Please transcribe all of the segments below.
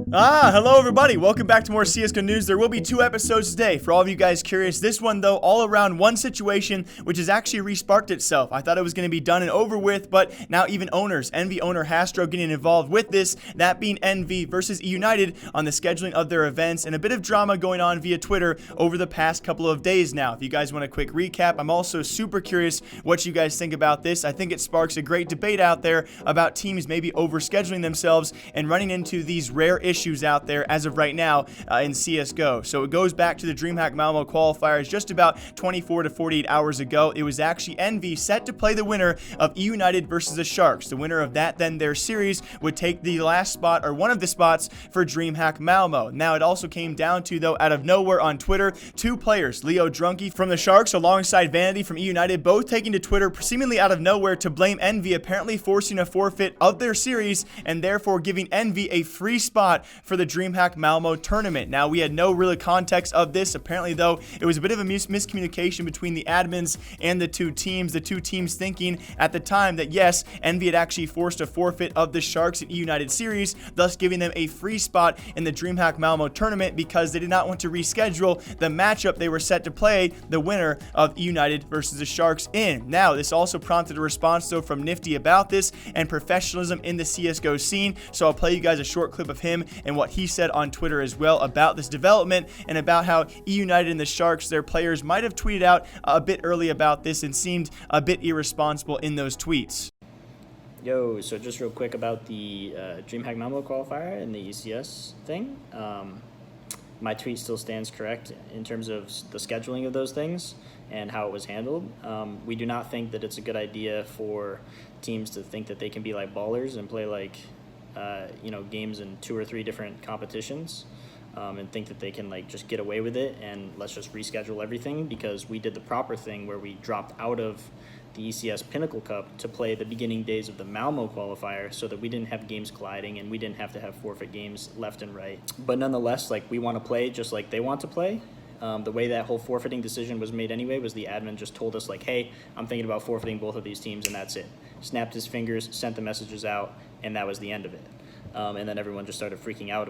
Hello everybody, welcome back to more CSGO news. There will be 2 episodes today for all of you guys curious. This one though, all around one situation which has actually resparked itself. I thought it was going to be done and over with, but now even owners, Envy owner Hastr0 getting involved with this, that being Envy versus eUnited on the scheduling of their events, and a bit of drama going on via Twitter over the past couple of days now. If you guys want a quick recap, I'm also super curious what you guys think about this. I think it sparks a great debate out there about teams maybe overscheduling themselves and running into these rare issues out there as of right now in CSGO. So it goes back to the DreamHack Malmo qualifiers just about 24 to 48 hours ago. It was actually Envy set to play the winner of eUnited versus the Sharks. The winner of that, then their series, would take the last spot or one of the spots for DreamHack Malmo. Now it also came down to, though, out of nowhere on Twitter, 2 players, Leo Drunky from the Sharks alongside Vanity from eUnited, both taking to Twitter seemingly out of nowhere to blame Envy, apparently forcing a forfeit of their series and therefore giving Envy a free spot for the DreamHack Malmo tournament. Now, we had no real context of this. Apparently, though, it was a bit of a miscommunication between the admins and the two teams. The two teams thinking at the time that, yes, Envy had actually forced a forfeit of the Sharks in eUnited series, thus giving them a free spot in the DreamHack Malmo tournament because they did not want to reschedule the matchup they were set to play the winner of eUnited versus the Sharks in. Now, this also prompted a response, though, from Nifty about this and professionalism in the CSGO scene. So I'll play you guys a short clip of him and what he said on Twitter as well about this development and about how eUnited and the Sharks, their players, might have tweeted out a bit early about this and seemed a bit irresponsible in those tweets. Yo, so just real quick about the DreamHack Malmo qualifier and the ECS thing. My tweet still stands correct in terms of the scheduling of those things and how it was handled. We do not think that it's a good idea for teams to think that they can be like ballers and play like games in 2 or 3 different competitions and think that they can like just get away with it and let's just reschedule everything, because we did the proper thing where we dropped out of the ECS Pinnacle Cup to play the beginning days of the Malmo qualifier so that we didn't have games colliding and we didn't have to have forfeit games left and right. But nonetheless, like, we want to play just like they want to play. The way that whole forfeiting decision was made anyway was the admin just told us like, hey, I'm thinking about forfeiting both of these teams, and that's it. Snapped his fingers, sent the messages out, and that was the end of it. And then everyone just started freaking out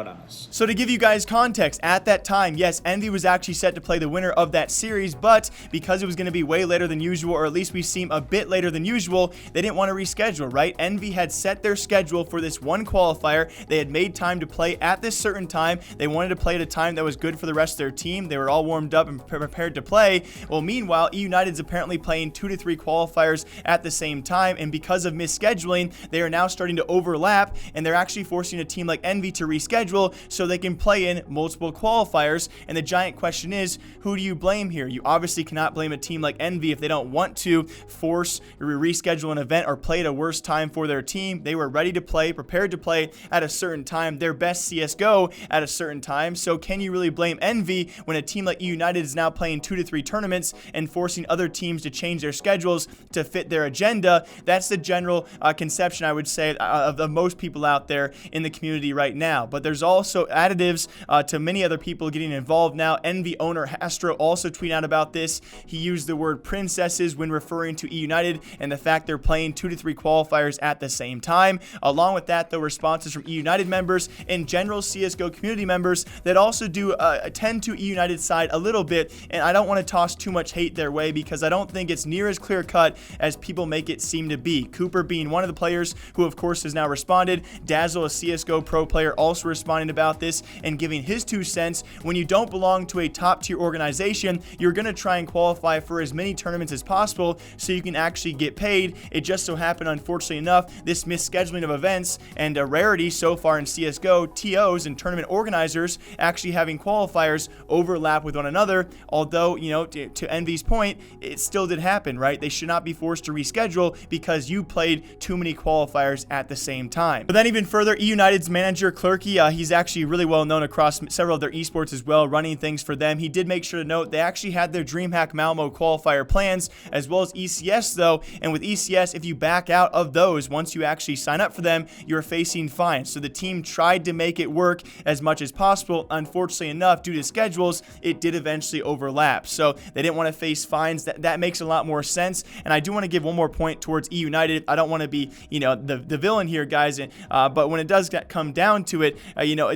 on us. So to give you guys context, at that time, yes, Envy was actually set to play the winner of that series, but because it was going to be way later than usual, or at least we seem a bit later than usual, they didn't want to reschedule, right? Envy had set their schedule for this one qualifier. They had made time to play at this certain time. They wanted to play at a time that was good for the rest of their team. They were all warmed up and prepared to play. Well, meanwhile, eUnited's apparently playing 2 to 3 qualifiers at the same time, and because of misscheduling, they are now starting to overlap, and they're actually forcing a team like Envy to reschedule so they can play in multiple qualifiers. And the giant question is, who do you blame here? You obviously cannot blame a team like Envy if they don't want to force or reschedule an event or play at a worse time for their team. They were ready to play, prepared to play at a certain time, their best CSGO at a certain time. So can you really blame Envy when a team like eUnited is now playing 2 to 3 tournaments and forcing other teams to change their schedules to fit their agenda? That's the general conception, I would say, of most people out there in the community right now. But there's also additives to many other people getting involved now. Envy owner Hastr0 also tweeted out about this. He used the word princesses when referring to eUnited and the fact they're playing 2 to 3 qualifiers at the same time. Along with that, though, responses from eUnited members and general CSGO community members that also do tend to eUnited's side a little bit, and I don't want to toss too much hate their way because I don't think it's near as clear cut as people make it seem to be. Cooper being one of the players who, of course, has now responded. Dazzle, a CSGO pro player, also responding about this and giving his 2 cents. When you don't belong to a top-tier organization, you're going to try and qualify for as many tournaments as possible so you can actually get paid. It just so happened, unfortunately enough, this misscheduling of events and a rarity so far in CSGO, TOs and tournament organizers actually having qualifiers overlap with one another. Although, you know, to Envy's point, it still did happen, right? They should not be forced to reschedule because you played too many qualifiers at the same time. But then even further, eUnited's manager Clerk Turkey. He's actually really well known across several of their esports as well, running things for them. He did make sure to note they actually had their DreamHack Malmo qualifier plans, as well as ECS though. And with ECS, if you back out of those, once you actually sign up for them, you're facing fines. So the team tried to make it work as much as possible. Unfortunately enough, due to schedules, it did eventually overlap. So they didn't want to face fines. That makes a lot more sense. And I do want to give one more point towards eUnited. I don't want to be, the villain here, guys. But when it does come down to it,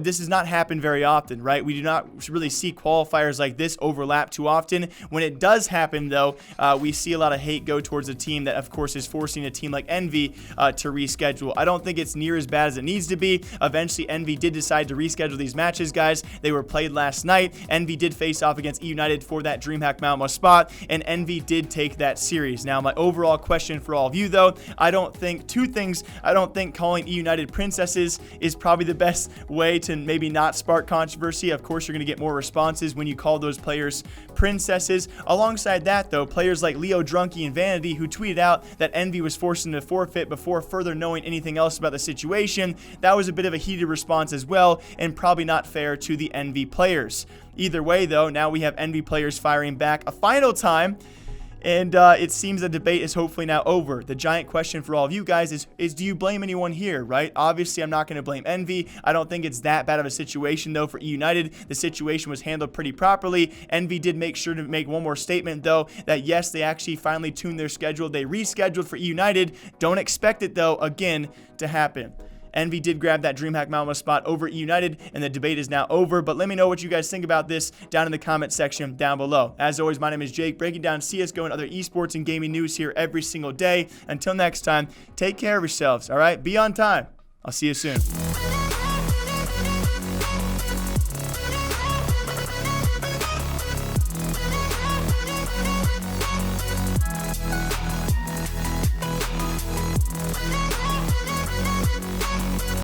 this does not happen very often, right? We do not really see qualifiers like this overlap too often. When it does happen, though, we see a lot of hate go towards a team that, of course, is forcing a team like Envy to reschedule. I don't think it's near as bad as it needs to be. Eventually, Envy did decide to reschedule these matches, guys. They were played last night. Envy did face off against eUnited for that DreamHack Malmo spot, and Envy did take that series. Now, my overall question for all of you, though, I don't think calling eUnited princesses is probably the best way to maybe not spark controversy. Of course, you're going to get more responses when you call those players princesses. Alongside that, though, players like Leo Drunky and Vanity, who tweeted out that Envy was forcing to forfeit before further knowing anything else about the situation, that was a bit of a heated response as well, and probably not fair to the Envy players. Either way, though, now we have Envy players firing back a final time, and it seems the debate is hopefully now over. The giant question for all of you guys is do you blame anyone here, right? Obviously, I'm not going to blame Envy. I don't think it's that bad of a situation, though, for eUnited. The situation was handled pretty properly. Envy did make sure to make one more statement, though, that yes, they actually finally tuned their schedule. They rescheduled for eUnited. Don't expect it, though, again, to happen. Envy did grab that DreamHack Malmo spot over eUnited, and the debate is now over. But let me know what you guys think about this down in the comment section down below. As always, my name is Jake, breaking down CSGO and other esports and gaming news here every single day. Until next time, take care of yourselves, all right? Be on time. I'll see you soon.